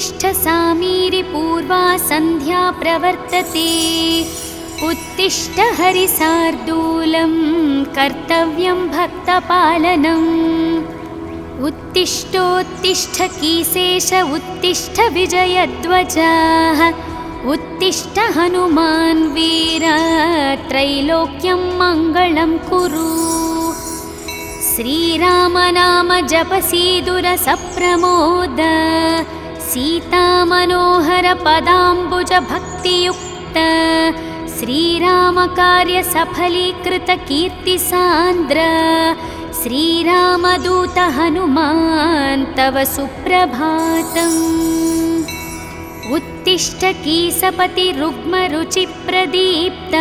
उत्तिष्ठ सामीरि पूर्वा सन्ध्या प्रवर्तते। उत्तिष्ठ हरिसार्दूलं कर्तव्यं भक्तपालनम्। उत्तिष्ठोत्तिष्ठ कीसेश उत्तिष्ठ विजयध्वजाः। उत्तिष्ठ हनुमान् वीर त्रैलोक्यं मङ्गलं कुरु। श्रीराम नाम जपसीदुर सप्रमोद। सीता मनोहर पदाम्बुज भक्तियुक्त। श्रीराम कार्य सफलीकृत कीर्ति सान्द्र। श्रीरामदूत हनुमान् तव सुप्रभातम्। उत्तिष्ठ कीसपति रुग्म रुचि प्रदीप्त।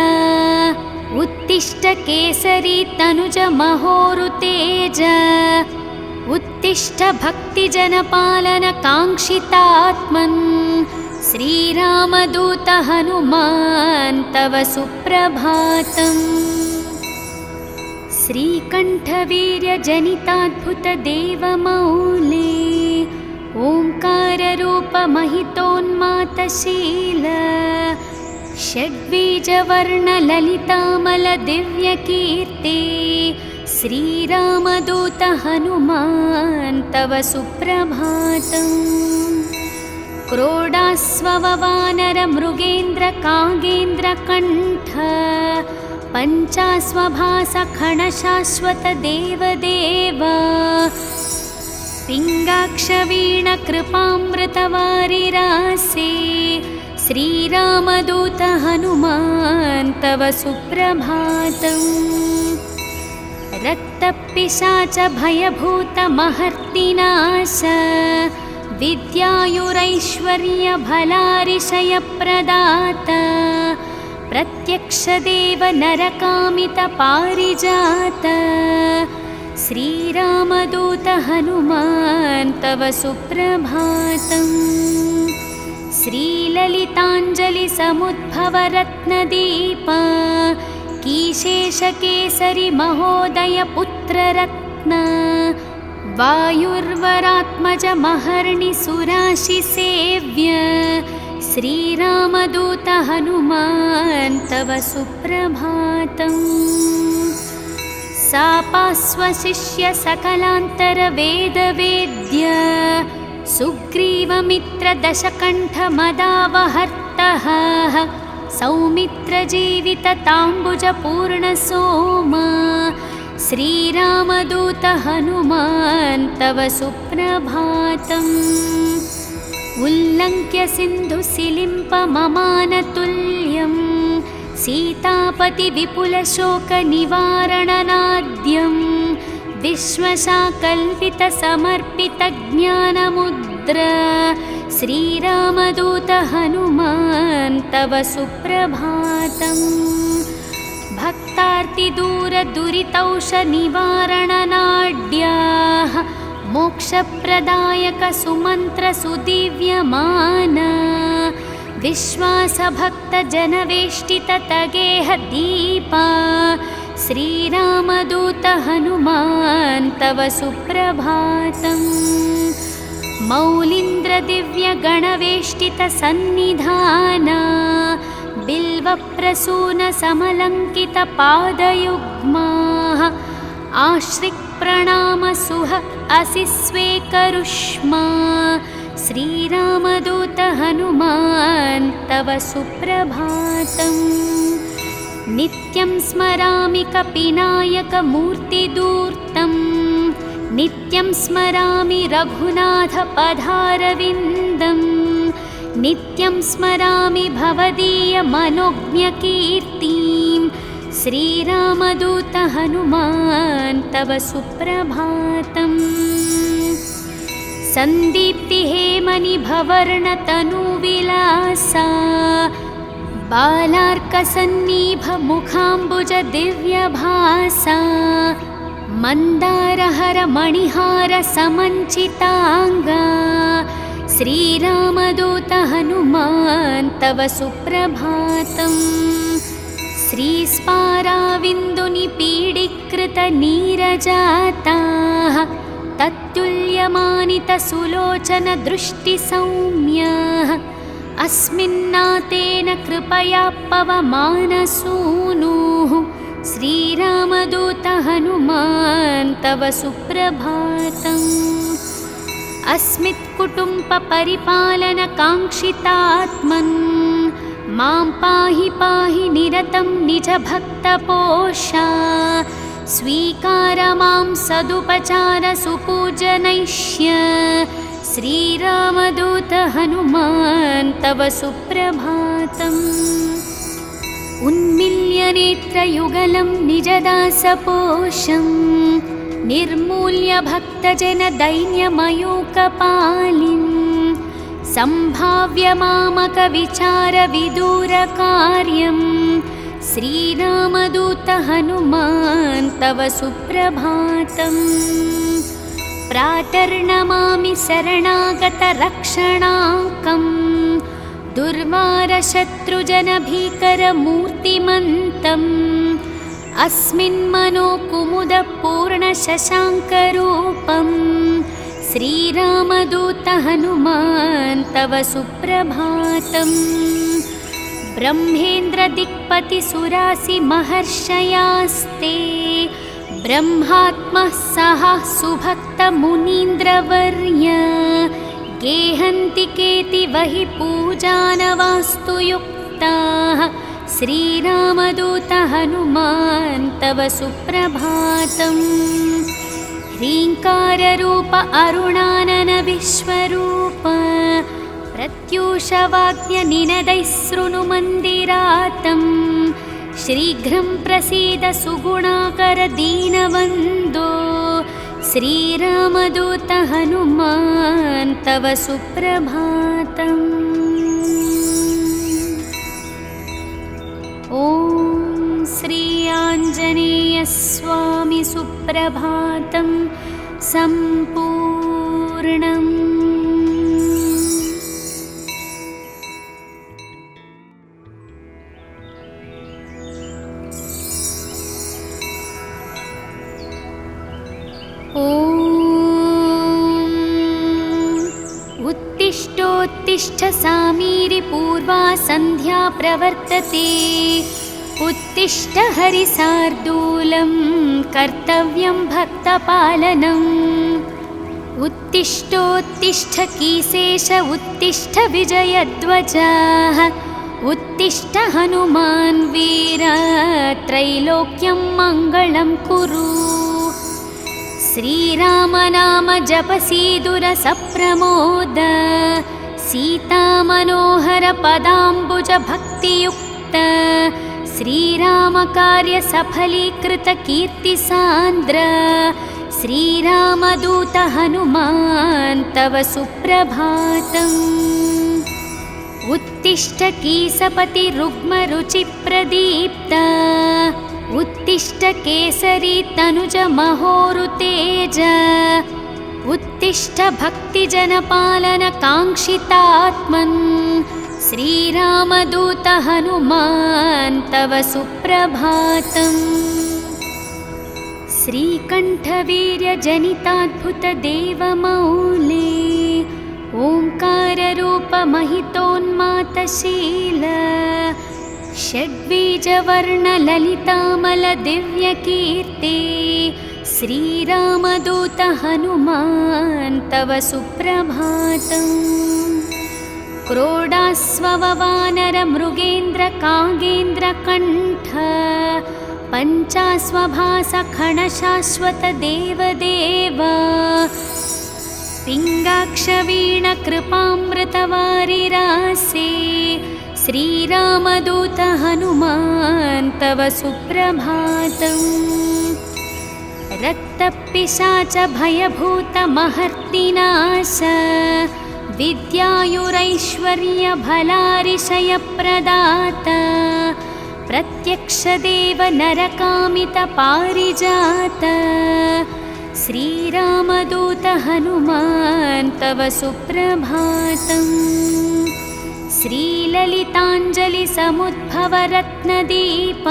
उत्तिष्ठ केसरी तनुज महोरुतेज। उत्तिष्ठ भक्तिजनपालन काङ्क्षितात्मन्। श्रीरामदूत हनुमान् तव सुप्रभातम्। श्रीकण्ठवीर्यजनिताद्भुत देवमौले। ओङ्काररूप महितोन्मातशील। षड्बीजवर्णललितामल दिव्यकीर्ति। श्रीरामदूत हनुमान् तव सुप्रभातम्। क्रोडास्ववानर मृगेन्द्र कागेन्द्र कण्ठ। पञ्चास्वभास खणशाश्वत देवदेव। पिङ्गाक्षवीण कृपामृतवारिरासे। श्रीरामदूत हनुमान् तव सुप्रभातम्। रक्तपिशाच भयभूत महर्तिनाश। विद्यायुरैश्वर्य भलारिशयप्रदात। प्रत्यक्षदेव नरकामित पारिजात। श्रीरामदूत हनुमान् तव सुप्रभातम्। श्रीललिताञ्जलि समुद्भव रत्नदीप। कीशेषकेसरि महोदय पुत्ररत्न। वायुर्वरात्मज महर्णि सुराशि सेव्य। श्रीरामदूत हनुमान् तव सुप्रभातम्। सापास्वशिष्य सकलान्तर वेदवेद्य। सुग्रीवमित्र दशकण्ठ मदावहर्तः। सौमित्र जीवित ताम्बुज पूर्ण सोम। श्रीरामदूत हनुमान् तव सुप्रभातम्। उल्लङ्घ्य सिन्धुसिलिम्प ममानतुल्यं। सीतापति विपुल शोक निवारणनाद्यं। विश्वशाकल्पित समर्पित ज्ञानमुद्र। श्रीरामदूत हनुमान् तव सुप्रभातम्। भक्तार्तिदूर दुरितौष निवारणनाड्याः। मोक्षप्रदायक सुमन्त्र सुदिव्यमान। विश्वासभक्त जनवेष्टित तगेह दीपा। श्रीरामदूत हनुमान् तव सुप्रभातम्। मौलीन्द्र दिव्य गणवेष्टित सन्निधाना। बिल्वप्रसून समलङ्कित पादयुग्माः। आश्रिक् प्रणाम सुह असि स्वेकरुष्मा। श्रीरामदूत हनुमान् तव सुप्रभातम्। नित्यं स्मरामि कपिनायक मूर्तिदूर्तं। नित्यं स्मरामि रघुनाथ पदारविन्दं। नित्यं स्मरामि भवदीय मनोज्ञकीर्तिं। श्रीरामदूत हनुमान् तव सुप्रभातम्। सन्दीप्तिहेमनिभवर्णतनुविलासा। बालार्कसन्नीभ मुखाम्बुज दिव्यभासा। मन्दारहर मणिहार समञ्चिताङ्गा। श्रीरामदूत हनुमान् तव सुप्रभातम्। श्रीस्पाराविन्दुनिपीडीकृत नीरजाताः। तत्तुल्य भाग्यमानितसुलोचनदृष्टिसौम्यः अस्मिन्नातेन कृपया पवमानसूनुः श्रीरामदूत हनुमान् तव सुप्रभातम्। अस्मित्कुटुम्बपरिपालनकाङ्क्षितात्मन् मां पाहि पाहि निरतं निजभक्तपोषा स्वीकार मां सदुपचार सुपूजनैष्य श्रीरामदूत हनुमान् तव सुप्रभातम्। उन्मिल्य नेत्रयुगलं निजदासपोषं निर्मूल्य भक्तजनदैन्यमयूकपालिं सम्भाव्य मामकविचारविदूरकार्यं श्रीरामदूत हनुमान् तव सुप्रभातम्। प्रातर्नमामि शरणागतरक्षणाङ्कं दुर्वारशत्रुजनभीकरमूर्तिमन्तम् अस्मिन्मनोकुमुदपूर्णशशाङ्करूपं श्रीरामदूत हनुमान् तव सुप्रभातम्। ब्रह्मेन्द्रदिक्पतिसुरासिमहर्षयास्ते ब्रह्मात्मः सह सुभक्तमुनीन्द्रवर्य गेहन्ति केतिवहि पूजानवास्तु युक्ताः श्रीरामदूत हनुमान् तव सुप्रभातम्। ह्रीङ्काररूप अरुणानन विश्वरूप प्रत्यूषवाद्यनिनदैः शृणुमन्दिरातं शीघ्रं प्रसीद सुगुणाकर दीनवन्दो श्रीरामदूत हनुमान् तव सुप्रभातम्। ॐ श्री आञ्जनेयस्वामी सुप्रभातं सम्पूर्णम्। उत्तिष्ठोत्तिष्ठ सामीरि पूर्वा सन्ध्या प्रवर्तते उत्तिष्ठ हरिसार्दूलं कर्तव्यं भक्तपालनम्। उत्तिष्ठोत्तिष्ठ कीशेष उत्तिष्ठ विजयध्वजः उत्तिष्ठ हनुमान् वीर त्रैलोक्यं मङ्गलं कुरु। श्रीराम नाम जपसीदुर सप्रमोद सीतामनोहर पदाम्बुज भक्तियुक्त श्रीराम कार्य सफलीकृत कीर्तिसान्द्र श्रीरामदूत हनुमान् तव सुप्रभातम्। उत्तिष्ठ कीसपति रुग्मरुचिप्रदीप्त उत्तिष्ठ केसरी तनुज महोरुतेज उत्तिष्ठ भक्तिजनपालन काङ्क्षितात्मन् श्रीरामदूत हनुमान् तव सुप्रभातम्। श्रीकण्ठवीर्यजनिताद्भुतदेवमौले ओङ्काररूपमहितोन्मातशील षड्बीजवर्णललितामलदिव्यकीर्ते श्रीरामदूत हनुमान् तव सुप्रभातम्। क्रोडास्ववानरमृगेन्द्रकागेन्द्रकण्ठ पञ्चास्वभासखणशाश्वत देवदेव पिङ्गाक्षवीणकृपामृतवारिरासे श्रीरामदूत हनुमान् तव सुप्रभातम्। रक्तपिशाच भयभूतमहर्तिनाश विद्यायुरैश्वर्यभलारिशयप्रदात प्रत्यक्षदेव नरकामितपारिजात श्रीरामदूत हनुमान् तव सुप्रभातम्। श्रीललिताञ्जलिसमुद्भवरत्नदीप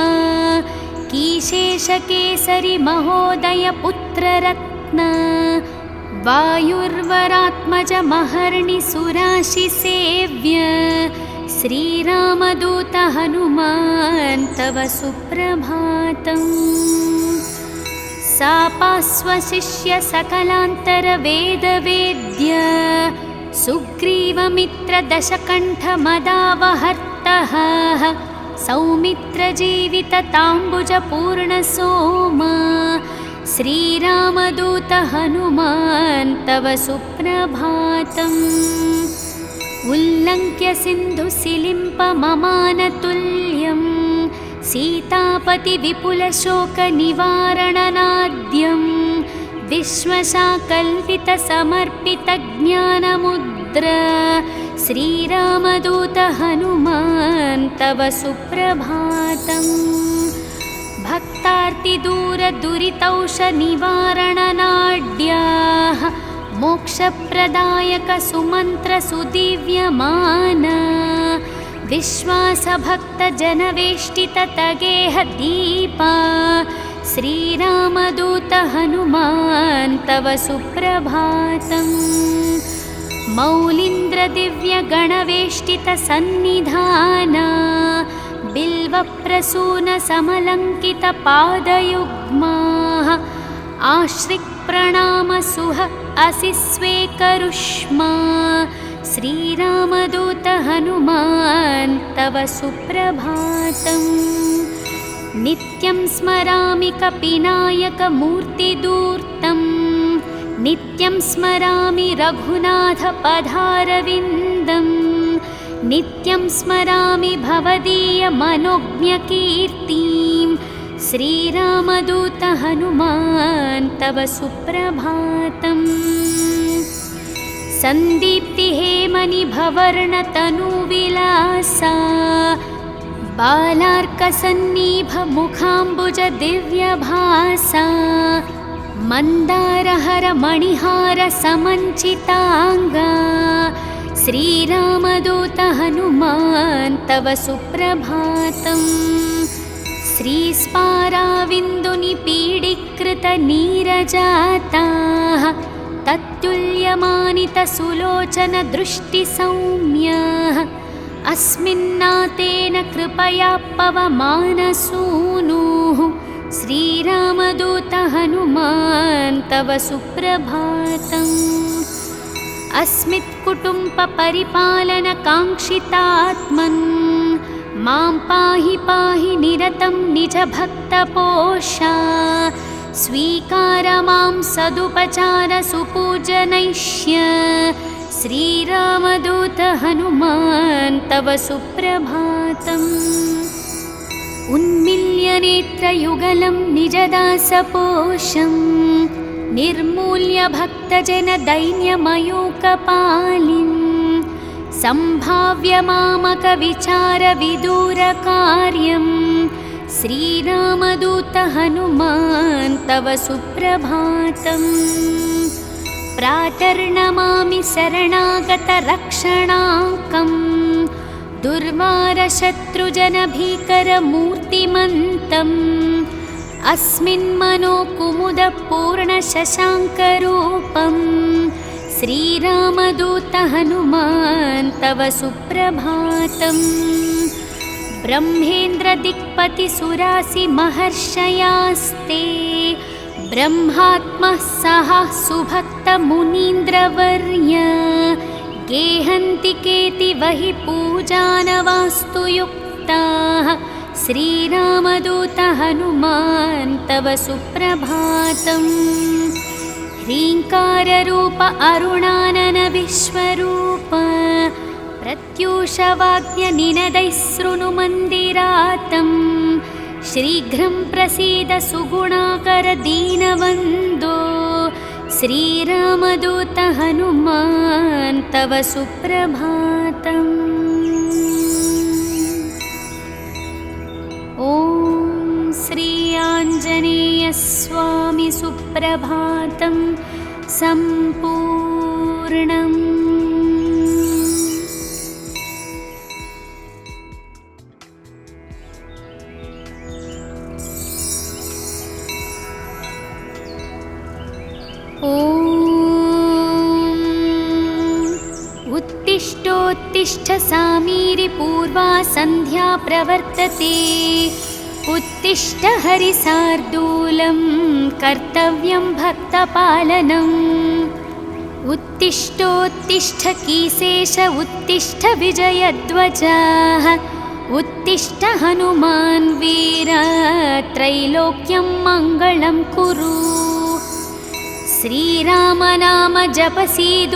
कीशेषकेसरि महोदय पुत्ररत्न वायुर्वरात्मजमहर्निसुराशिसेव्य श्रीरामदूत हनुमान् तव सुप्रभातम्। सापास्वशिष्य सकलान्तरवेदवेद्य सुग्रीवमित्रदशकण्ठमदावहर्तः सौमित्रजीवितताम्बुजपूर्णसोमा श्रीरामदूत हनुमान् तव सुप्रभातम्। उल्लङ्घ्य सिन्धुसिलिम्पममानतुल्यं सीतापतिविपुलशोकनिवारणनाद्यं विश्वशाकल्पितसमर्पितज्ञानमुद्र श्रीरामदूत हनुमान् तव सुप्रभातम्। भक्तार्तिदूरदुरितौषनिवारणनाड्याः मोक्षप्रदायकसुमन्त्रसुदिव्यमाना विश्वासभक्तजनवेष्टिततगेहदीपा श्रीरामदूत हनुमान् तव सुप्रभातम्। मौलीन्द्रदिव्यगणवेष्टितसन्निधाना बिल्वप्रसूनसमलङ्कितपादयुग्माः आश्रिक्प्रणामसुह असि स्वेकरुष्मा श्रीरामदूत हनुमान् तव सुप्रभातम्। नित्यं स्मरामि कपिनायकमूर्तिदूर्तं नित्यं स्मरामि रघुनाथपदारविन्दं नित्यं स्मरामि भवदीयमनोज्ञकीर्तिं श्रीरामदूत हनुमान् तव सुप्रभातम्। सन्दीप्तिहेमनिभवर्णतनुविलासा बालार्कसन्निभमुखाम्बुजदिव्यभासा मन्दारहरमणिहारसमञ्चिताङ्गा श्रीरामदूत हनुमान् तव सुप्रभातम्। श्रीस्पाराविन्दुनिपीडीकृतनीरजाताः तत्तुल्यमानितसुलोचनदृष्टिसौम्याः अस्मिन्नातेन कृपया पवमानसूनुः श्रीरामदूत हनुमान् तव सुप्रभातम्। अस्मित्कुटुम्बपरिपालनकाङ्क्षितात्मन् मां पाहि पाहि निरतं निजभक्तपोषा स्वीकार मां सदुपचारसुपूजनैष्य श्रीरामदूत हनुमान् तव सुप्रभातम्। उन्मिल्यनेत्रयुगलं निजदासपोषं निर्मूल्य भक्तजनदैन्यमयूकपालिं सम्भाव्य मामकविचारविदूरकार्यं श्रीरामदूत हनुमान् तव सुप्रभातम्। प्रातर्नमामि शरणागतरक्षणाङ्कं दुर्वारशत्रुजनभीकरमूर्तिमन्तम् अस्मिन्मनोकुमुदपूर्णशशाङ्करूपं श्रीरामदूत हनुमान् तव सुप्रभातम्। ब्रह्मेन्द्रदिक्पतिसुरासिमहर्षयास्ते ब्रह्मात्मः सह सुभक्तमुनीन्द्रवर्य गेहन्ति केतिवहि पूजानवास्तु युक्ताः श्रीरामदूत हनुमान् तव सुप्रभातम्। ह्रीङ्काररूप अरुणानन विश्वरूप प्रत्यूषवाग्यनिनदैः शृणुमन्दिरातं शीघ्रं प्रसीद सुगुणाकर दीनवन्दो श्रीरामदूत हनुमान् तव सुप्रभातम्। ॐ श्री आञ्जनेयस्वामी सुप्रभातं सम्पूर्णम्। ॐ उत्तिष्ठ सामीरि पूर्वा सन्ध्या प्रवर्तते उत्तिष्ठ हरिसार्दूलं कर्तव्यं भक्तपालनम् उत्तिष्ठोत्तिष्ठ कीसेश उत्तिष्ठ विजयध्वजाः उत्तिष्ठ हनुमान् वीर त्रैलोक्यं मङ्गलं कुरु श्रीराम नाम जपसीदुरसप्रमोद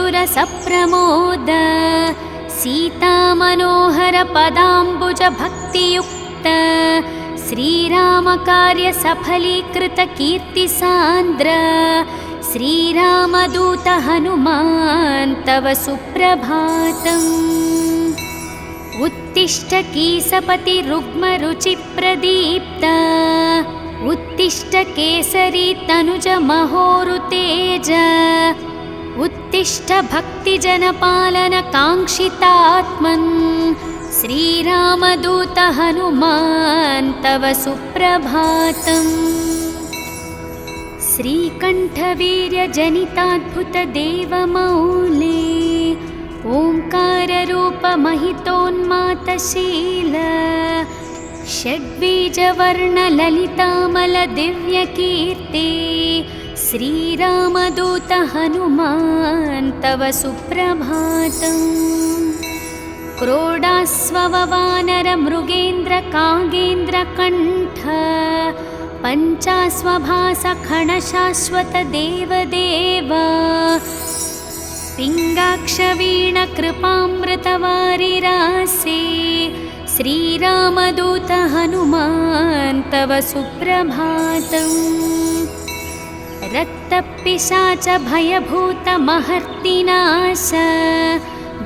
सीतामनोहर पदाम्बुज भक्तियुक्त श्रीराम कार्य सफलीकृत कीर्तिसान्द्र श्रीरामदूत हनुमान् तव सुप्रभातम् उत्तिष्ठ कीसपति रुग्मरुचिप्रदीप्त उत्तिष्ठ केसरी तनुज महोरुतेज उत्तिष्ठ भक्तिजनपालन काङ्क्षितात्मन् श्रीरामदूत हनुमान् तव सुप्रभातम् श्रीकण्ठवीर्यजनिताद्भुतदेवमौले ओङ्काररूपमहितोन्मातशील षड्बीजवर्णललितामलदिव्यकीर्ति श्रीरामदूत हनुमान् तव सुप्रभातम् क्रोडास्ववानरमृगेन्द्रकागेन्द्रकण्ठ पञ्चास्वभासखणशाश्वतदेवदेव पिङ्गाक्षवीणकृपामृतवारिरासे श्रीरामदूत हनुमान् तव सुप्रभातम् रक्तपिशाच भयभूतमहर्तिनाश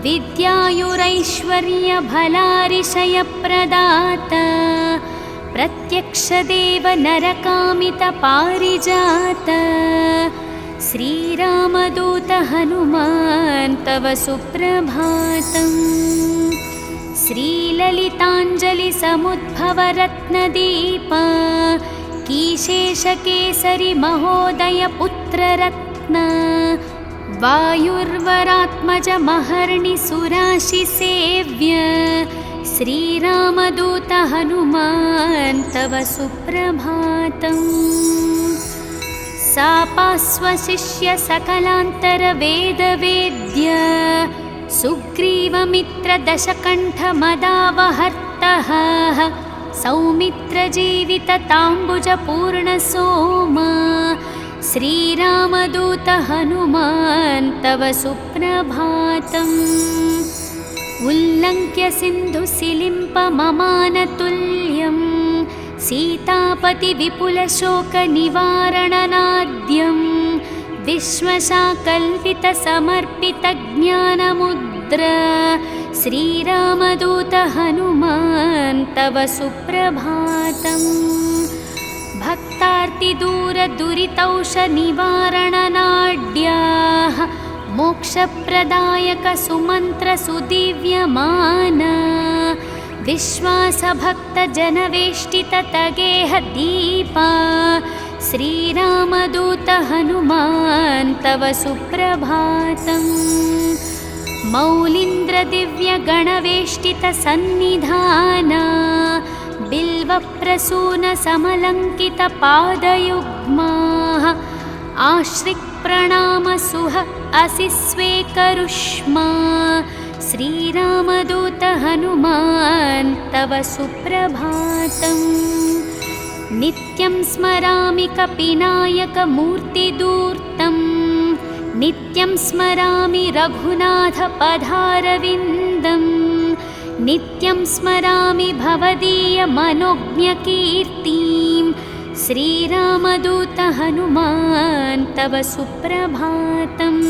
विद्यायुरैश्वर्यभलारिशयप्रदाता प्रत्यक्षदेव नरकामितपारिजात श्रीरामदूत हनुमान् तव सुप्रभातम् श्रीललिताञ्जलिसमुद्भवरत्नदीप कीशेषकेसरि महोदय पुत्ररत्न वायुर्वरात्मज महर्णि सुराशिसेव्य श्रीरामदूत हनुमान् तव सुप्रभातम् सापास्वशिष्य सकलान्तरवेदवेद्य सुग्रीवमित्रदशकण्ठमदावहर्तः सौमित्रजीवितताम्बुजपूर्णसोमा श्रीरामदूत हनुमान् तव सुप्रभातम् उल्लङ्घ्य सिन्धुसिलिम्पममानतुल्यं सीतापतिविपुलशोकनिवारणनाद्यं विश्वशाकल्पितसमर्पितज्ञानमुद्र श्रीरामदूत हनुमान् तव सुप्रभातम् भक्तार्तिदूरदुरितौषनिवारणनाड्याः मोक्षप्रदायक सुमन्त्रसुदिव्यमान विश्वासभक्तजनवेष्टिततगेह दीपा श्रीरामदूत हनुमान् तव सुप्रभातम् मौलीन्द्रदिव्यगणवेष्टितसन्निधाना बिल्वप्रसूनसमलङ्कितपादयुग्माः आश्रिक्प्रणामसुह असि स्वेकरुष्मा श्रीरामदूत हनुमान् तव सुप्रभातम् नित्यं स्मरामि कपिनायकमूर्तिदूर्तं नित्यं स्मरामि रघुनाथपदारविन्दं नित्यं स्मरामि भवदीयमनोज्ञकीर्तिं श्रीरामदूत हनुमान् तव सुप्रभातम्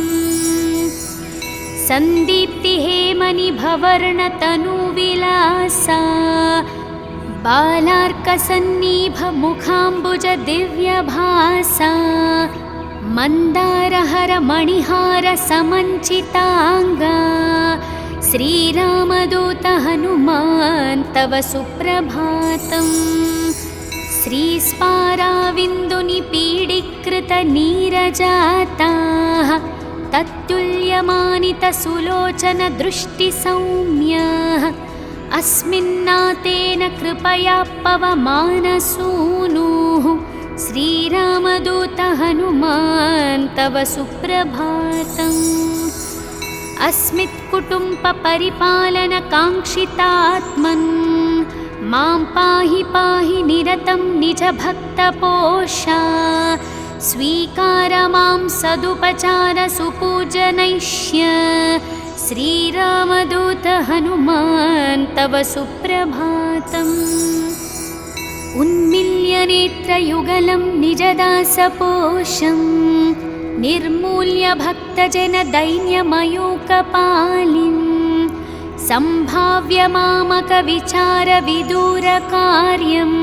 सन्दीप्तिहेमनिभवर्णतनुविलासा बालार्कसन्निभमुखाम्बुजदिव्यभासा मन्दारहरमणिहारसमञ्चिताङ्गा श्रीरामदूत हनुमान् तव सुप्रभातम् श्रीस्पाराविन्दुनिपीडीकृतनीरजाताः तत्तुल्य विद्यमानितसुलोचन दृष्टिसौम्यः अस्मिन्नातेन कृपया पवमानसूनुः श्रीरामदूत हनुमान् तव सुप्रभातम्। अस्मित्कुटुम्बपरिपालनकाङ्क्षितात्मन् मां पाहि पाहि निरतं निजभक्तपोषा स्वीकार मां सदुपचार सुपूजनैष्य श्रीरामदूत हनुमान् तव सुप्रभातम्। उन्मिल्य नेत्रयुगलं निजदासपोषं निर्मूल्य भक्तजनदैन्यमयूकपालिं सम्भाव्य मामकविचारविदूरकार्यं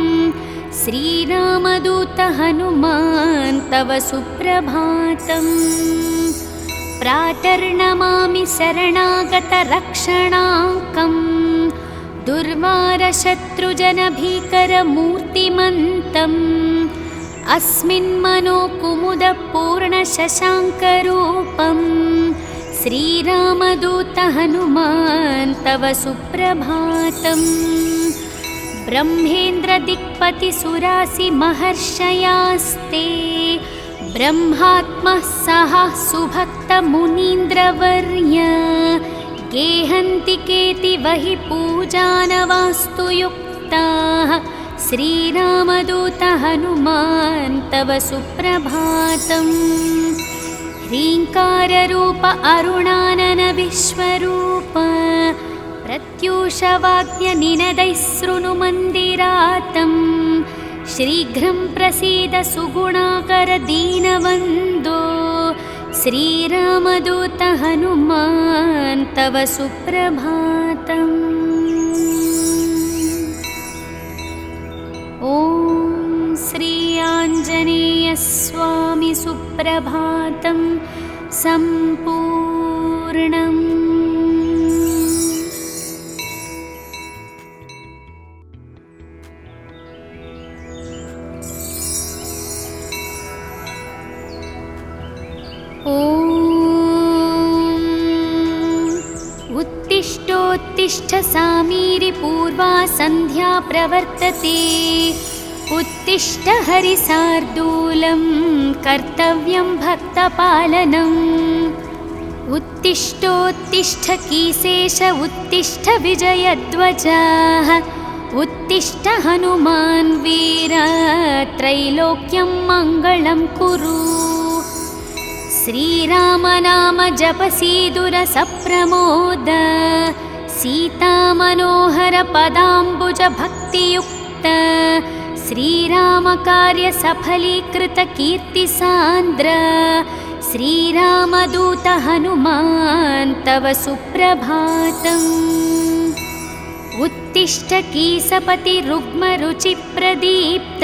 श्रीरामदूत हनुमान् तव सुप्रभातम्। प्रातर्नमामि शरणागतरक्षणाङ्कम् दुर्वारशत्रुजनभीकरमूर्तिमन्तम् अस्मिन्मनोकुमुदपूर्णशशाङ्करूपं श्रीरामदूत हनुमान् तव सुप्रभातम्। ब्रह्मेन्द्रदिक्पतिसुरासिमहर्षयास्ते ब्रह्मात्मः सह सुभक्तमुनीन्द्रवर्य गेहन्ति केतिवहि पूजानवास्तु युक्ताः श्रीरामदूत हनुमान् तव सुप्रभातम्। ह्रीङ्काररूप अरुणानन विश्वरूप प्रत्यूषवाद्यनिनदैः शृणुमन्दिरातम् शीघ्रं प्रसीद सुगुणाकर दीनवन्दो श्रीरामदूत हनुमान् तव सुप्रभातम्। ॐ श्री आञ्जनेयस्वामी सुप्रभातं सम्पूर्णम्। उत्तिष्ठोत्तिष्ठ सामीरि पूर्वा सन्ध्या प्रवर्तते उत्तिष्ठ हरिसार्दूलं कर्तव्यं भक्तपालनम्। उत्तिष्ठोत्तिष्ठ कीसेश उत्तिष्ठ विजयध्वजः उत्तिष्ठ हनुमान् वीर त्रैलोक्यं मङ्गलं कुरु। श्रीरामनाम जपसीदुरसप्रमोद सीतामनोहर पदाम्बुज भक्तियुक्त श्रीरामकार्य सफलीकृत कीर्तिसान्द्र श्रीरामदूत हनुमान् तव सुप्रभातम्। उत्तिष्ठ कीसपति रुग्मरुचिप्रदीप्त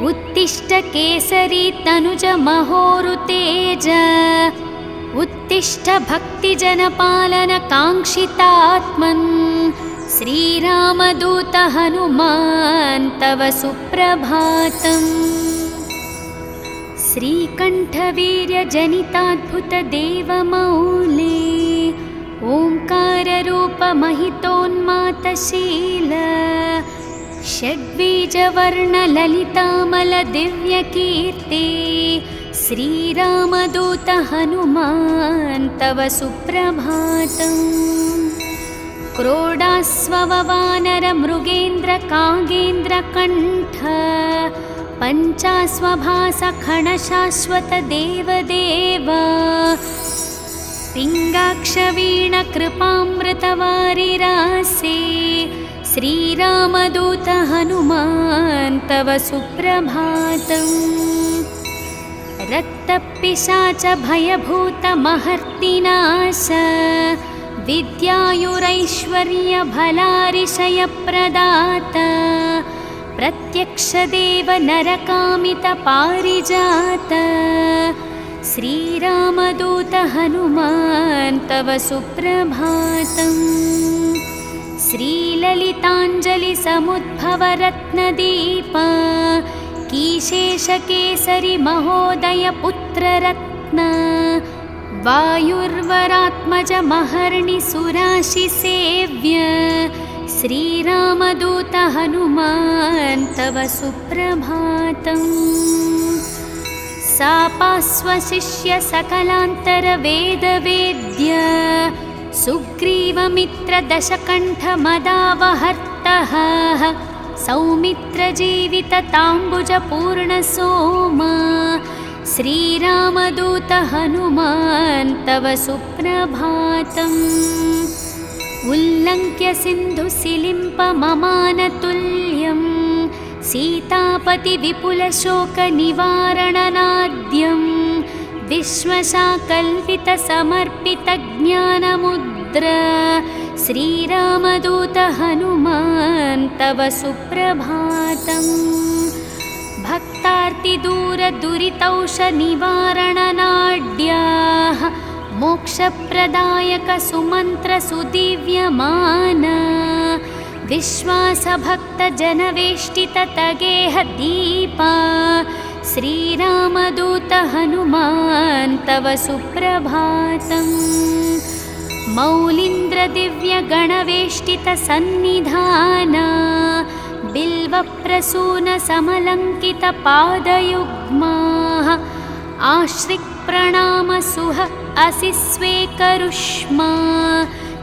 उत्तिष्ठ केसरी तनुज महोरुतेज उत्तिष्ठ भक्तिजनपालन काङ्क्षितात्मन् श्रीरामदूत हनुमान् तव सुप्रभातम्। श्रीकण्ठवीर्यजनिताद्भुतदेवमौले ओङ्काररूपमहितोन्मातशील षड्बीजवर्णललितामलदिव्यकीर्ति श्रीरामदूत हनुमान् तव सुप्रभातम्। क्रोडास्ववानरमृगेन्द्रकागेन्द्रकण्ठ पञ्चास्वभासखणशाश्वतदेवदेव पिङ्गाक्षवीणकृपामृतवारिरासे श्रीरामदूत हनुमान् तव सुप्रभातम्। रक्तपिशाच भयभूतमहर्तिनाश विद्यायुरैश्वर्यभलारिशयप्रदात प्रत्यक्षदेव नरकामितपारिजात श्रीरामदूत हनुमान् तव सुप्रभातम्। श्रीललिताञ्जलिसमुद्भवरत्नदीप कीशेषकेसरि महोदय पुत्ररत्न वायुर्वरात्मजमहर्निसुराशिसेव्य श्रीरामदूत हनुमान् तव सुप्रभातम्। सापास्वशिष्य सकलान्तरवेदवेद्य सुग्रीवमित्रदशकण्ठमदावहर्तः सौमित्रजीवितताम्बुजपूर्णसोमा श्रीरामदूत हनुमान् तव सुप्रभातम्। उल्लङ्घ्य सिन्धुसिलिम्पममानतुल्यं सीतापतिविपुलशोकनिवारणनाद्यं विश्वशाकल्पितसमर्पितज्ञानमुद्र श्रीरामदूत हनुमान् तव सुप्रभातम्। भक्तार्तिदूरदुरितौषनिवारणनाड्याः मोक्षप्रदायकसुमन्त्रसुदिव्यमाना विश्वासभक्तजनवेष्टिततगेहदीपा श्रीरामदूत हनुमान् तव सुप्रभातम्। मौलीन्द्रदिव्यगणवेष्टितसन्निधाना बिल्वप्रसूनसमलङ्कितपादयुग्माः आश्रिक्प्रणामसुह असि स्वेकरुष्मा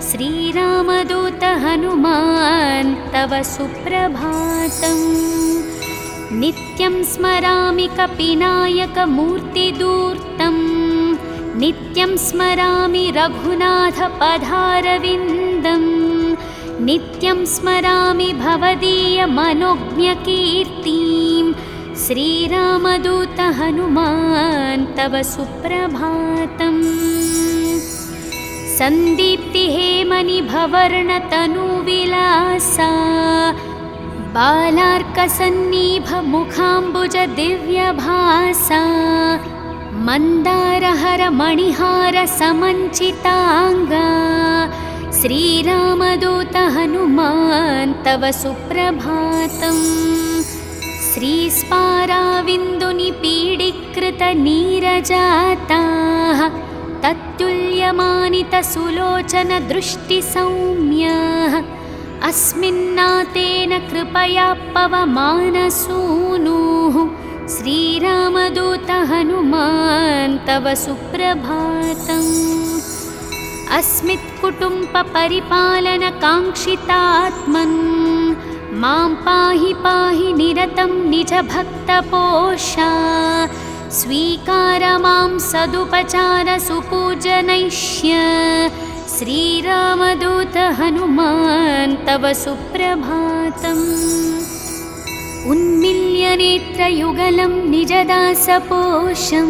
श्रीरामदूत हनुमान् तव सुप्रभातम्। नित्यं स्मरामि कपिनायकमूर्तिदूर्तं नित्यं स्मरामि रघुनाथपदारविन्दं नित्यं स्मरामि भवदीयमनोज्ञकीर्तिं श्रीरामदूत हनुमान् तव सुप्रभातम्। सन्दीप्तिहेमनिभवर्णतनुविलासा बालार्कसन्निभमुखाम्बुजदिव्यभासा मन्दारहरमणिहारसमञ्चिताङ्गा श्रीरामदूत हनुमान् तव सुप्रभातम्। श्रीस्पाराविन्दुनिपीडीकृतनीरजाताः तत्तुल्यमानितसुलोचनदृष्टिसौम्याः अस्मिन्नातेन कृपया पवमानसूनुः श्रीरामदूत हनुमान् तव सुप्रभातम्। अस्मित्कुटुम्बपरिपालनकाङ्क्षितात्मन् मां पाहि पाहि निरतं निजभक्तपोषा स्वीकार मां सदुपचारसुपूजनैष्य श्रीरामदूत हनुमान् तव सुप्रभातम्। उन्मील्यनेत्रयुगलं निजदासपोषं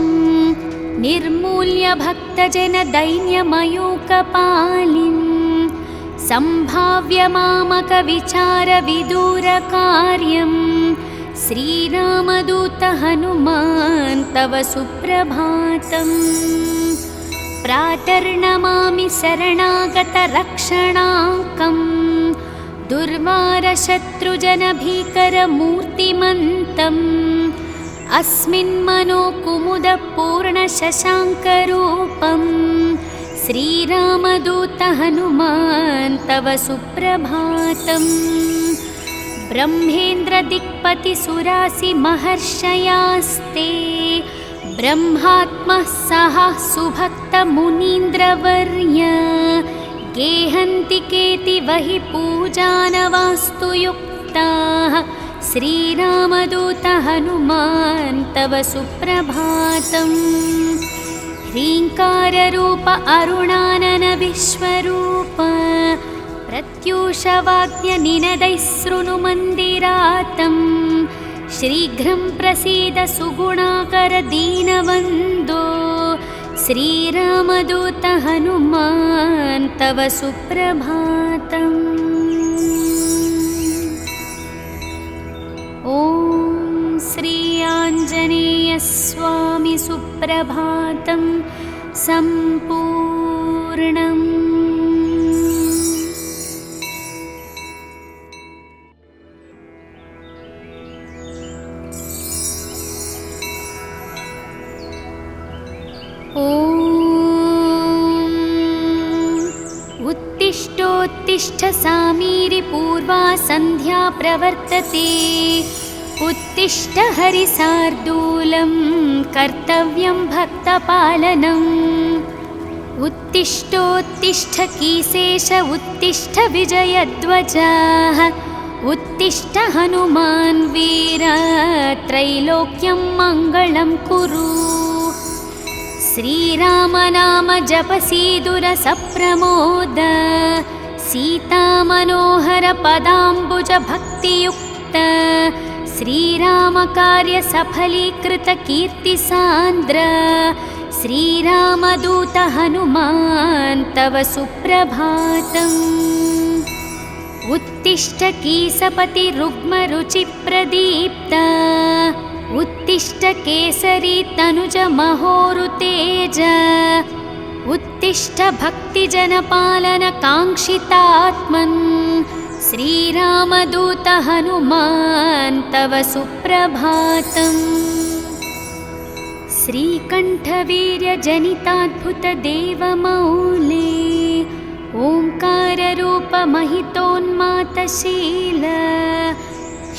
निर्मूल्य भक्तजनदैन्यमयूकपालिं सम्भाव्य मामकविचारविदूरकार्यं श्रीरामदूत हनुमान् तव सुप्रभातम्। प्रातर्नमामि शरणागतरक्षणाङ्कं दुर्वारशत्रुजनभीकरमूर्तिमन्तम् अस्मिन्मनोकुमुदपूर्णशशाङ्करूपं श्रीरामदूत हनुमान् तव सुप्रभातम्। ब्रह्मेन्द्रदिक्पतिसुरासिमहर्षयास्ते ब्रह्मात्मः सह सुभक्तमुनीन्द्रवर्य गेहन्ति केतिवहि पूजानवास्तु युक्ताः श्रीरामदूत हनुमान् तव सुप्रभातम्। ह्रीङ्काररूप अरुणानन विश्वरूप प्रत्यूषवाद्यनिनदैः शृणुमन्दिरातं शीघ्रं प्रसीद सुगुणाकर दीनवन्दो श्रीरामदूत हनुमान् तव सुप्रभातम्। ॐ श्री आञ्जनेयस्वामी सुप्रभातं सम्पूर्णम्। ॐ उत्तिष्ठ सामीरि पूर्वा सन्ध्या प्रवर्तते उत्तिष्ठ हरिसार्दूलं कर्तव्यं भक्तपालनम् उत्तिष्ठोत्तिष्ठ कीसेश उत्तिष्ठ विजयध्वजाः उत्तिष्ठ हनुमान् वीर त्रैलोक्यं मङ्गलं कुरु श्रीराम नाम जपसीदुर सप्रमोद सीतामनोहर पदाम्बुज भक्तियुक्त श्रीराम कार्य सफलीकृत कीर्तिसान्द्र श्रीरामदूत हनुमान् तव सुप्रभातम् उत्तिष्ठ कीसपति रुग्मरुचिप्रदीप्त उत्तिष्ठ केसरी तनुज महोरुतेज उत्तिष्ठ भक्तिजनपालन काङ्क्षितात्मन् श्रीरामदूत हनुमान् तव सुप्रभातम् श्रीकण्ठवीर्यजनिताद्भुत देवमौले ओङ्काररूप महितोन्मातशील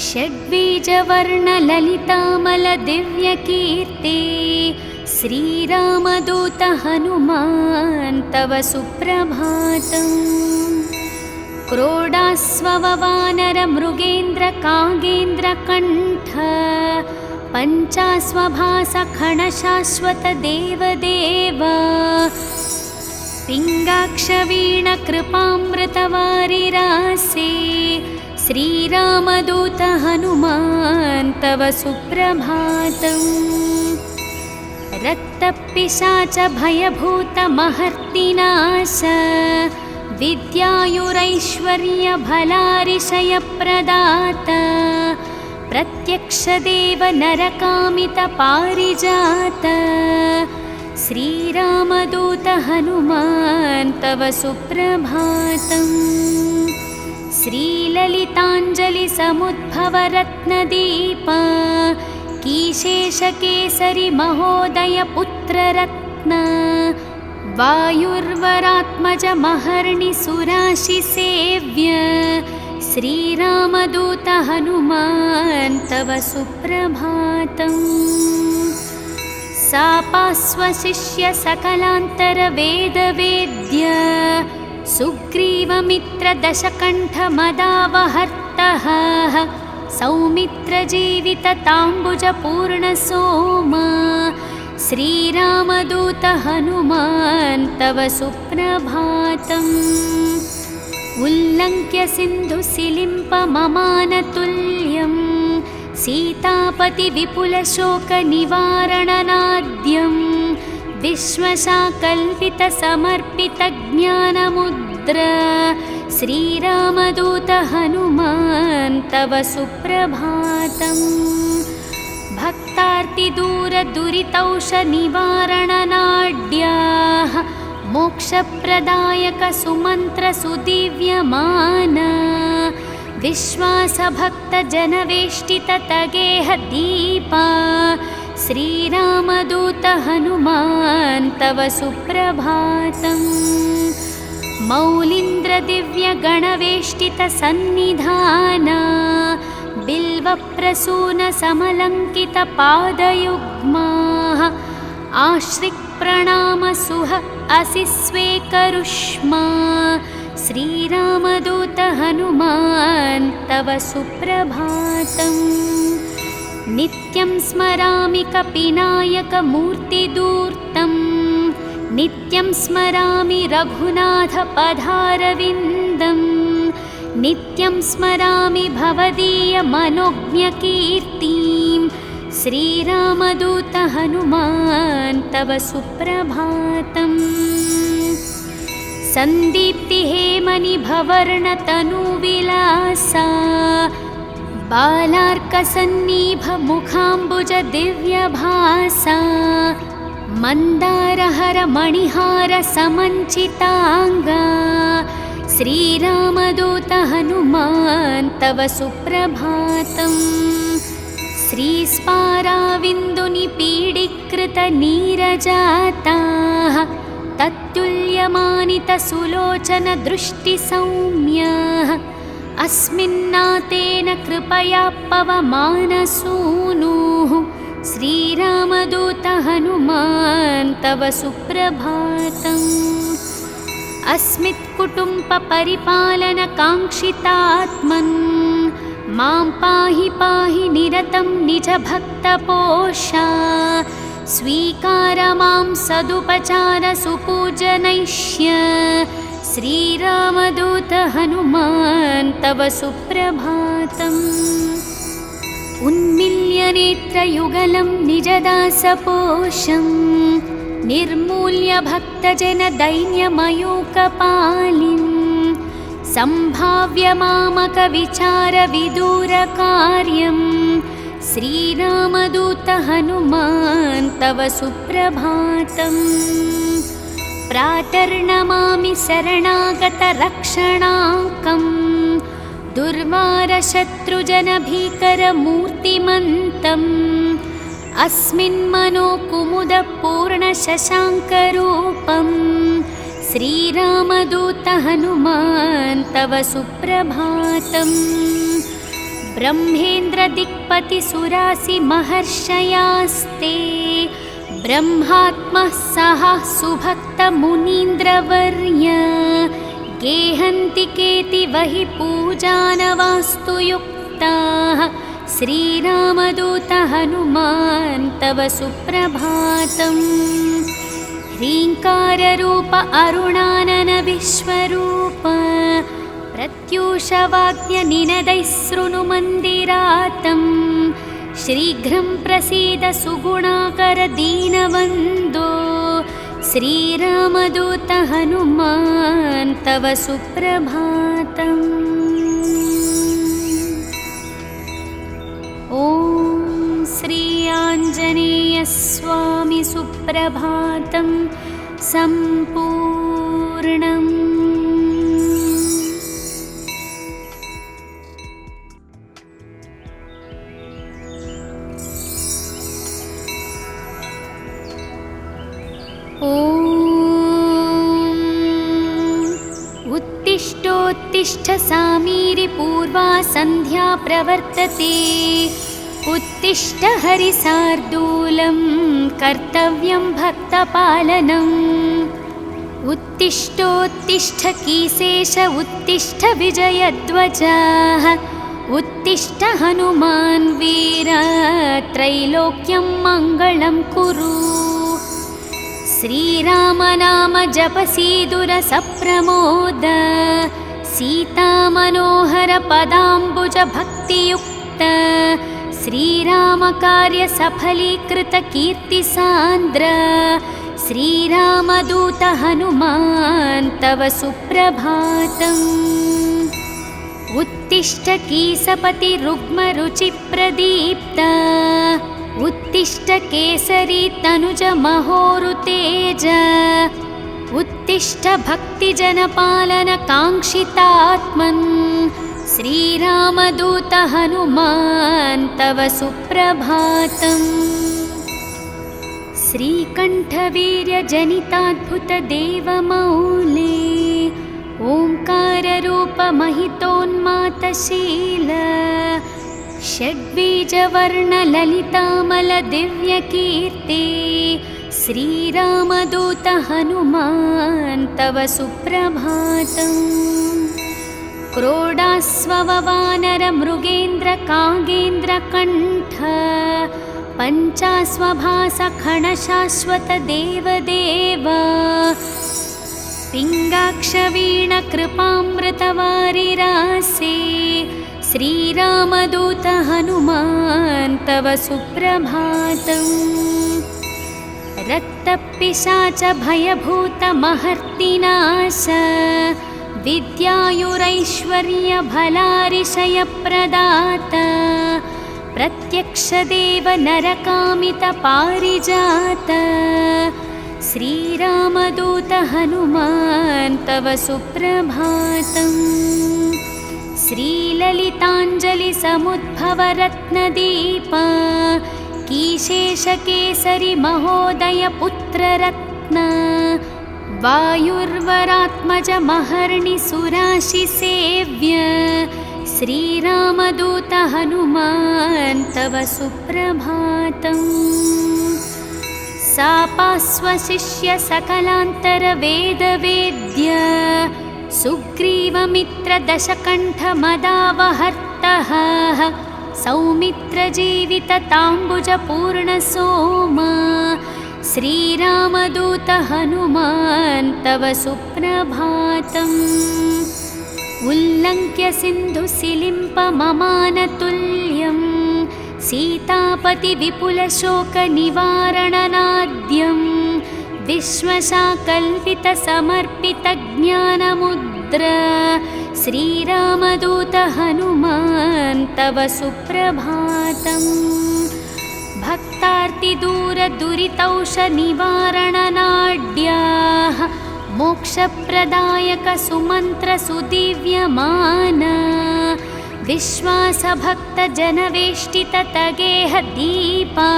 षड्बीजवर्णललितामल दिव्यकीर्ति श्रीरामदूत हनुमान् तव सुप्रभातम् क्रोडास्ववानर मृगेन्द्र कागेन्द्रकण्ठ पञ्चास्वभास खणशाश्वत देवदेव पिङ्गाक्षवीण कृपामृतवारिरासे श्रीरामदूत हनुमान् तव सुप्रभातम् रक्तपिशाच भयभूत महर्तिनाश विद्यायुरैश्वर्य भलारिशयप्रदात प्रत्यक्षदेव नरकामित पारिजात श्रीरामदूत हनुमान् तव सुप्रभातम् श्रीललिताञ्जलि समुद्भव रत्नदीप कीशेषकेसरि महोदय पुत्ररत्न वायुर्वरात्मज महर्णि सुराशिसेव्य श्रीरामदूत हनुमान् तव सुप्रभातम् सापास्वशिष्य सकलान्तर वेदवेद्य सुग्रीवमित्र दशकण्ठ मदावहर्तः सौमित्रजीवित ताम्बुज पूर्णसोम श्रीरामदूत हनुमान् तव सुप्रभातम् उल्लङ्घ्य सिन्धुसिलिम्प ममानतुल्यं सीतापति विपुलशोकनिवारणनाद्यं विश्वशाकल्पित समर्पित ज्ञानमुद्र श्रीरामदूत हनुमान् तव सुप्रभातम् भक्तार्तिदूरदुरितौषनिवारणनाड्याः मोक्षप्रदायक सुमन्त्र सुदिव्यमान विश्वासभक्तजनवेष्टित तगेह दीपा श्रीरामदूत हनुमान् तव सुप्रभातम् मौलीन्द्रदिव्यगणवेष्टित सन्निधाना बिल्वप्रसून समलङ्कित पादयुग्माः आश्रिक्प्रणाम सुह असि स्वेकरुष्मा श्रीरामदूत हनुमान् तव सुप्रभातम् नित्यं स्मरामि कपिनायकमूर्तिदूर्तं नित्यं स्मरामि रघुनाथ पदारविन्दं नित्यं स्मरामि भवदीय मनोज्ञकीर्तिं श्रीरामदूत हनुमान् तव सुप्रभातम् सन्दीप्तिहेमनिभवर्णतनुविलासा बालार्कसन्नीभ मुखाम्बुज दिव्यभासा मन्दारहर मणिहार समञ्चिताङ्गा श्रीरामदूत हनुमान् तव सुप्रभातम् श्रीस्पाराविन्दुनिपीडीकृत नीरजाताः तत्तुल्य भाग्यमानितसुलोचनदृष्टिसौम्यः अस्मिन्नातेन कृपया पवमानसूनुः श्रीरामदूत हनुमान् तव सुप्रभातम्। अस्मित्कुटुम्बपरिपालनकाङ्क्षितात्मन् मां पाहि पाहि निरतं निजभक्तपोषा स्वीकार मां सदुपचार सुपूजनैष्य श्रीरामदूत हनुमान् तव सुप्रभातम्। उन्मिल्य नेत्रयुगलं निजदासपोषं निर्मूल्य भक्तजनदैन्यमयूकपालिं सम्भाव्य मामकविचारविदूरकार्यं श्रीरामदूत हनुमान् तव सुप्रभातम्। प्रातर्नमामि शरणागतरक्षणाङ्कं दुर्वारशत्रुजनभीकरमूर्तिमन्तम् अस्मिन्मनोकुमुदपूर्णशशाङ्करूपं श्रीरामदूत हनुमान् तव सुप्रभातम्। ब्रह्मेन्द्रदिक्पतिसुरासिमहर्षयास्ते ब्रह्मात्मः सह सुभक्तमुनीन्द्रवर्य गेहन्ति केतिवहि पूजानवास्तु युक्ताः श्रीरामदूत हनुमान् तव सुप्रभातम्। ह्रीङ्काररूप अरुणानन विश्वरूप प्रत्यूषवाद्यनिनदैः शृणुमन्दिरातं शीघ्रं प्रसीद सुगुणाकर दीनवन्दो श्रीरामदूत हनुमान् तव सुप्रभातम्। ॐ श्री आञ्जनेयस्वामी सुप्रभातं सम्पूर्णम्। उत्तिष्ठोत्तिष्ठ सामीरि पूर्वा सन्ध्या प्रवर्तते उत्तिष्ठ हरिसार्दूलं कर्तव्यं भक्तपालनम्। उत्तिष्ठोत्तिष्ठ कीशेष उत्तिष्ठ विजयध्वजः उत्तिष्ठ हनुमान् वीर त्रैलोक्यं मङ्गलं कुरु। श्रीरामनाम जपसीदुर सप्रमोद सीतामनोहर पदाम्बुज भक्तियुक्त श्रीरामकार्य सफलीकृत कीर्तिसान्द्र श्रीरामदूत हनुमान् तव सुप्रभातम्। उत्तिष्ठ कीसपति रुग्मरुचिप्रदीप्त उत्तिष्ठ केसरी तनुज महोरुतेज उत्तिष्ठ भक्तिजनपालन काङ्क्षितात्मन् श्रीरामदूत हनुमान् तव सुप्रभातम्। श्रीकण्ठवीर्यजनिताद्भुतदेवमौले ओङ्काररूपमहितोन्मातशील षड्बीजवर्णललितामलदिव्यकीर्ति श्रीरामदूत हनुमान् तव सुप्रभातम्। क्रोडास्ववानरमृगेन्द्रकागेन्द्रकण्ठ पञ्चास्वभासखणशाश्वतदेवदेव पिङ्गाक्षवीणकृपामृतवारिरासे श्रीरामदूत हनुमान् तव सुप्रभातम्। रक्तपिशाच भयभूतमहर्तिनाश विद्यायुरैश्वर्यभलारिशयप्रदात प्रत्यक्षदेव नरकामितपारिजात श्रीरामदूत हनुमान् तव सुप्रभातम्। श्रीललिताञ्जलिसमुद्भवरत्नदीप कीशेषकेसरि महोदय पुत्ररत्न वायुर्वरात्मजमहर्निसुराशिसेव्य श्रीरामदूत हनुमान् तव सुप्रभातम्। सापास्वशिष्य सकलान्तरवेदवेद्य सुग्रीवमित्रदशकण्ठमदावहर्तः सौमित्रजीवितताम्बुजपूर्णसोमा श्रीरामदूत हनुमान् तव सुप्रभातम्। उल्लङ्घ्य सिन्धुसिलिम्पममानतुल्यं सीतापतिविपुलशोकनिवारणनाद्यं विश्वशाकल्पितसमर्पितज्ञानमुद्र श्रीरामदूत हनुमान् तव सुप्रभातम्। भक्तार्तिदूरदुरितौषनिवारणनाड्याः मोक्षप्रदायकसुमन्त्रसुदिव्यमाना विश्वासभक्तजनवेष्टिततगेहदीपा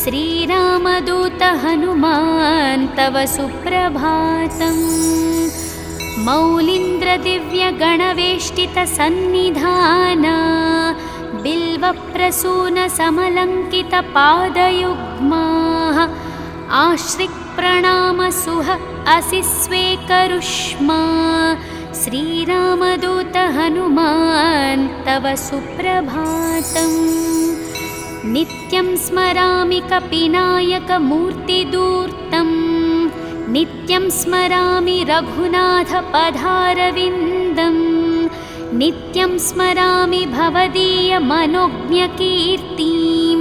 श्रीरामदूत हनुमान् तव सुप्रभातम्। मौलीन्द्रदिव्यगणवेष्टितसन्निधाना बिल्वप्रसूनसमलङ्कितपादयुग्माः आश्रिक्प्रणामसुह असि स्वेकरुष्मा श्रीरामदूत हनुमान् तव सुप्रभातम्। नित्यं स्मरामि कपिनायकमूर्तिदूर्तं नित्यं स्मरामि रघुनाथपदारविन्दं नित्यं स्मरामि भवदीयमनोज्ञकीर्तिं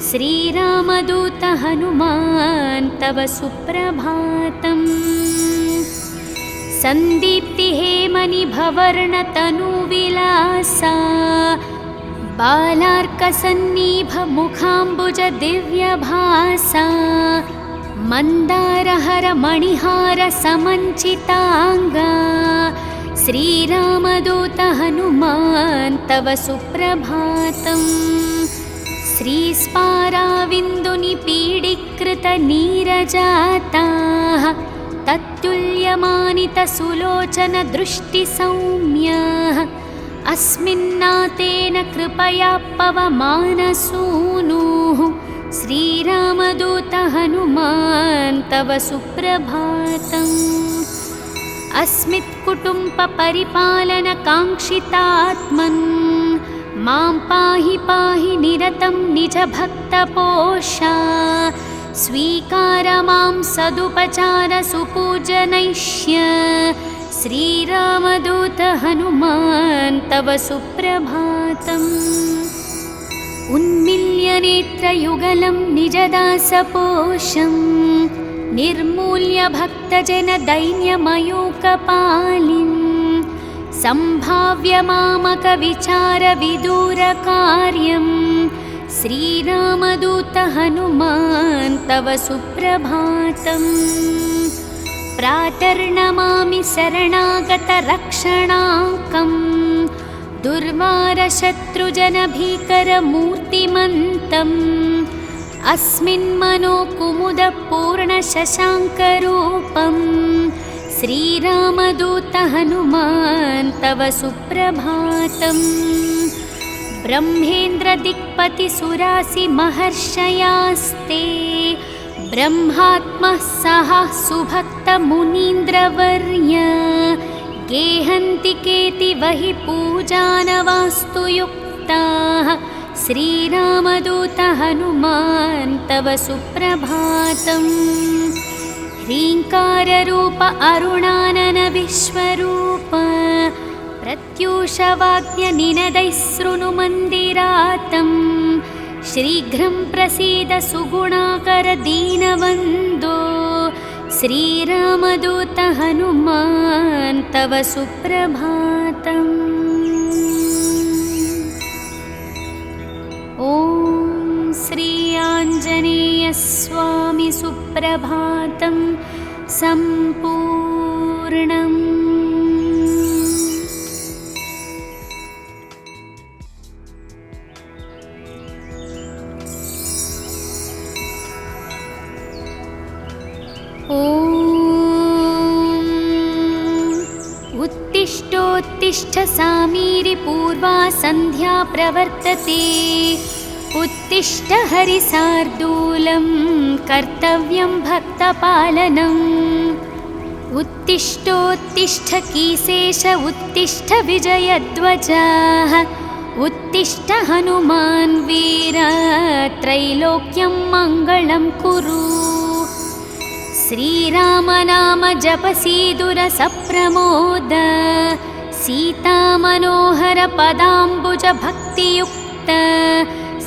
श्रीरामदूत हनुमान् तव सुप्रभातम्। सन्दीप्तिहेमनिभवर्णतनुविलासा बालार्कसन्निभमुखाम्बुजदिव्यभासा मन्दारहरमणिहारसमञ्चिताङ्गा श्रीरामदूत हनुमान् तव सुप्रभातम्। श्रीस्पाराविन्दुनिपीडीकृतनीरजाताः तत्तुल्यमानितसुलोचनदृष्टिसौम्याः अस्मिन्नातेन कृपया पवमानसूनुः श्रीरामदूत हनुमान् तव सुप्रभातम्। अस्मित्कुटुम्बपरिपालनकाङ्क्षितात्मन् मां पाहि पाहि निरतं निजभक्तपोषा स्वीकार मां सदुपचारसुपूजनैष्य श्रीरामदूत हनुमान् तव सुप्रभातम्। उन्मील्यनेत्रयुगलं निजदासपोषं निर्मूल्य भक्तजनदैन्यमयूकपालिं सम्भाव्य मामकविचारविदूरकार्यं श्रीरामदूत हनुमान् तव सुप्रभातम्। प्रातर्नमामि शरणागतरक्षणाकं दुर्वारशत्रुजनभीकरमूर्तिमन्तम् अस्मिन्मनोकुमुदपूर्णशशाङ्करूपं श्रीरामदूत हनुमान् तव सुप्रभातम्। ब्रह्मेन्द्रदिक्पतिसुरासिमहर्षयास्ते ब्रह्मात्मः सह सुभक्तमुनीन्द्रवर्य गेहन्ति केतिवहि पूजानवास्तुयुक्ताः श्रीरामदूत हनुमान् तव सुप्रभातम्। ह्रीङ्काररूप अरुणानन विश्वरूप प्रत्यूषवाद्यनिनदैः शृणुमन्दिरातं शीघ्रं प्रसीद सुगुणाकर दीनवन्दो श्रीरामदूत हनुमान् तव सुप्रभातम्। ॐ श्री आञ्जनेयस्वामी सुप्रभातं सम्पूर्णम्। ॐ सामीरि पूर्वा सन्ध्या प्रवर्तते। उत्तिष्ठ हरिसार्दूलं कर्तव्यं भक्तपालनम्। उत्तिष्ठोत्तिष्ठ कीसेश उत्तिष्ठ विजयध्वजाः। उत्तिष्ठ हनुमान् वीर त्रैलोक्यं मङ्गलं कुरु। श्रीराम नाम जपसीदुर सप्रमोद। सीता मनोहर पदाम्बुज भक्तियुक्त।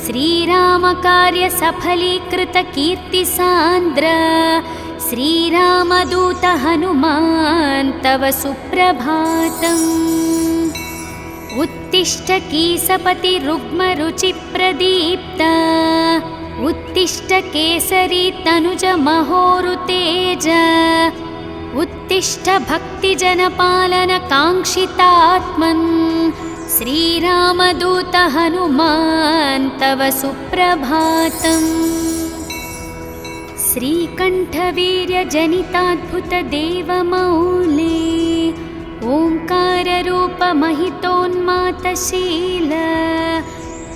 श्रीराम कार्य सफलीकृत कीर्ति सान्द्र। श्रीरामदूत हनुमान् तव सुप्रभातम्। उत्तिष्ठ कीसपति रुग्म रुचि प्रदीप्त। उत्तिष्ठ केसरी तनुज महोरुतेज। उत्तिष्ठ भक्तिजनपालन काङ्क्षितात्मन्। श्रीरामदूत हनुमान् तव सुप्रभातम्। श्रीकण्ठवीर्यजनिताद्भुत देवमौले। ओङ्काररूप महितोन्मातशील।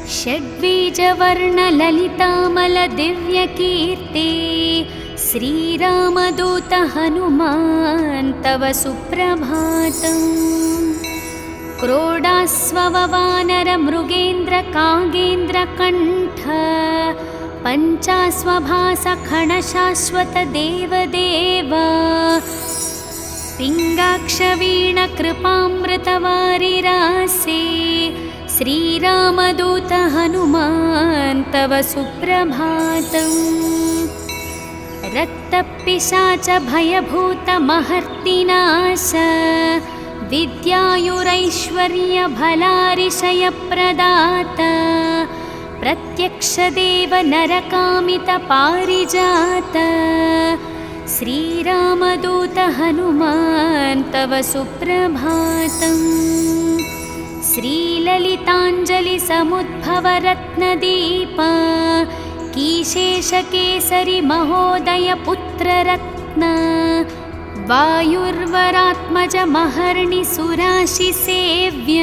षड्बीजवर्णललितामल दिव्यकीर्ति। श्रीरामदूत हनुमान् तव सुप्रभातम्। क्रोडास्ववानर मृगेन्द्र कागेन्द्र कण्ठ। पञ्चास्वभास खणशाश्वत देवदेव। पिङ्गाक्षवीण कृपामृतवारिरासे। श्रीरामदूत हनुमान् तव सुप्रभातम्। रक्तपिशाच भयभूत महर्तिनाश। विद्यायुरैश्वर्य भलारिशयप्रदात। प्रत्यक्षदेव नरकामित पारिजात। श्रीरामदूत हनुमान् तव सुप्रभातम्। श्रीललिताञ्जलि समुद्भव रत्नदीप। कीशेषकेसरि महोदय पुत्ररत्न। वायुर्वरात्मज महर्णि सुराशि सेव्य।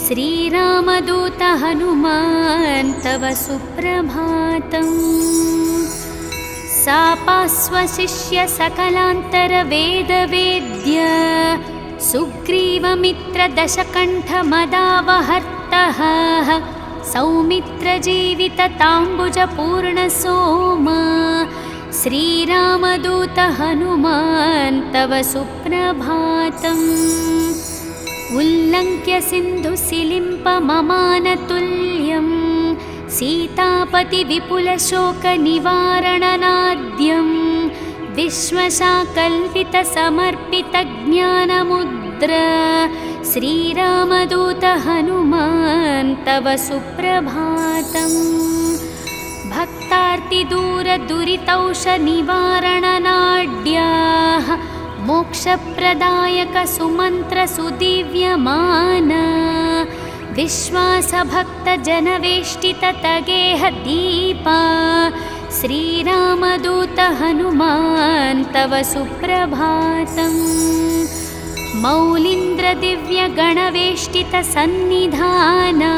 श्रीरामदूत हनुमान् तव सुप्रभातम्। सापास्वशिष्य सकलान्तर वेदवेद्य। सुग्रीवमित्र दशकण्ठ मदावहर्तः। सौमित्र जीवित ताम्बुज पूर्ण सोम। श्रीरामदूत हनुमान् तव सुप्रभातम्। उल्लङ्घ्य सिन्धुसिलिम्प ममानतुल्यं। सीतापति विपुल शोक निवारणनाद्यं। विश्वशाकल्पित समर्पित ज्ञानमुद्र। श्रीरामदूत हनुमान् तव सुप्रभातम्। भक्तार्तिदूर दुरितौष निवारणनाड्याः। मोक्षप्रदायक सुमन्त्र सुदिव्यमान। विश्वासभक्त जनवेष्टित तगेह दीपा। श्रीरामदूत हनुमान् तव सुप्रभातम्। मौलीन्द्र दिव्य गणवेष्टित सन्निधाना।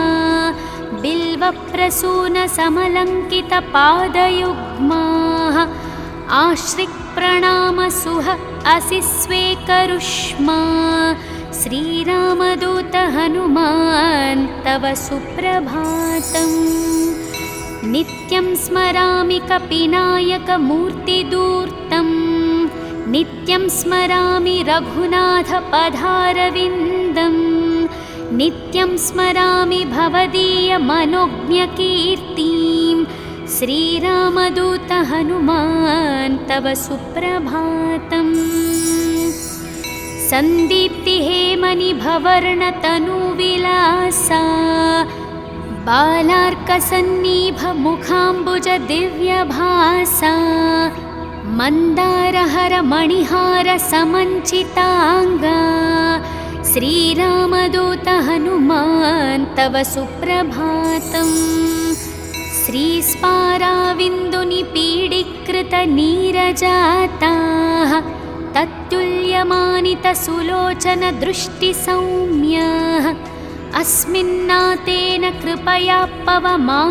बिल्वप्रसून समलङ्कित पादयुग्माः। आश्रिक् प्रणाम सुह असि स्वेकरुष्मा। श्रीरामदूत हनुमान् तव सुप्रभातम्। नित्यं स्मरामि कपिनायक मूर्तिदूर्तं। नित्यं स्मरामि रघुनाथ पदारविन्दं। नित्यं स्मरामि भवदीय मनोज्ञकीर्तिं। श्रीरामदूत हनुमान् तव सुप्रभातम्। सन्दीप्ति हेमनि भवर्णतनुविलासा। बालार्कसन्निभ मुखाम्बुज दिव्यभासा। मन्दारहर मणिहार समञ्चिताङ्गा। श्रीरामदूत हनुमान् तव सुप्रभातम्। श्रीस्पाराविन्दुनिपीडीकृत नीरजाताः। तत् वात्सल्यमानितसुलोचनदृष्टिसौम्यः अस्मिन्नातेन कृपया पवमानसूनुः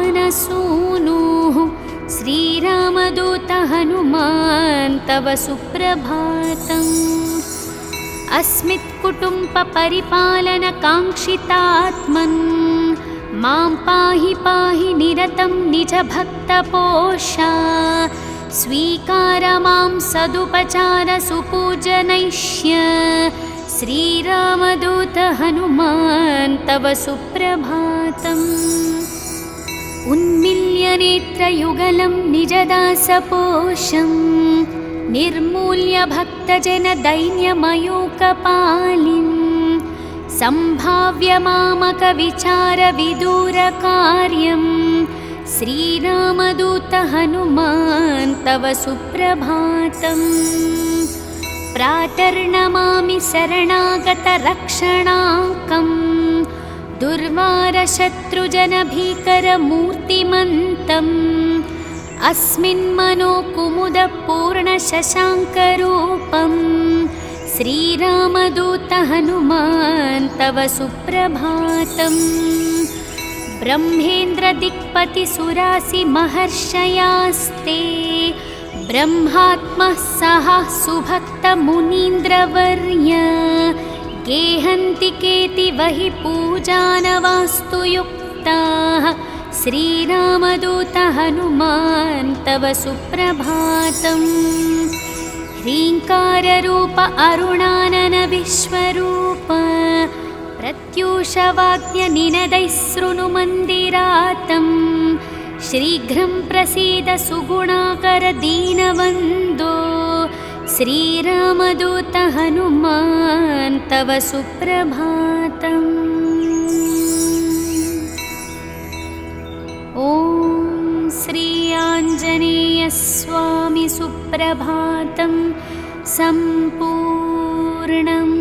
श्रीरामदूत हनुमान् तव सुप्रभातम्। अस्मित्कुटुम्बपरिपालनकाङ्क्षितात्मन् मां पाहि पाहि निरतं निजभक्तपोषा स्वीकार मां सदुपचार सुपूजनैष्य श्रीरामदूत हनुमान् तव सुप्रभातम्। उन्मिल्य नेत्रयुगलं निजदासपोषं निर्मूल्य भक्तजनदैन्यमयूकपालिं सम्भाव्य मामकविचारविदूरकार्यं श्रीरामदूत हनुमान् तव सुप्रभातम्। प्रातर्नमामि शरणागतरक्षणाङ्कं दुर्वारशत्रुजनभीकरमूर्तिमन्तम् अस्मिन्मनोकुमुदपूर्णशशाङ्करूपं श्रीरामदूत हनुमान् तव सुप्रभातम्। ब्रह्मेन्द्रदिक्पतिसुरासिमहर्षयास्ते ब्रह्मात्मः सह सुभक्तमुनीन्द्रवर्य गेहन्ति केतिवहि पूजानवास्तु युक्ताः श्रीरामदूत हनुमान् तव सुप्रभातम्। ह्रीङ्काररूप अरुणानन विश्वरूप प्रत्यूषवाद्यनिनदैः शृणुमन्दिरातं शीघ्रं प्रसीद सुगुणाकर दीनवन्दो श्रीरामदूत हनुमान् तव सुप्रभातम्। ॐ श्री आञ्जनेयस्वामी सुप्रभातं सम्पूर्णम्।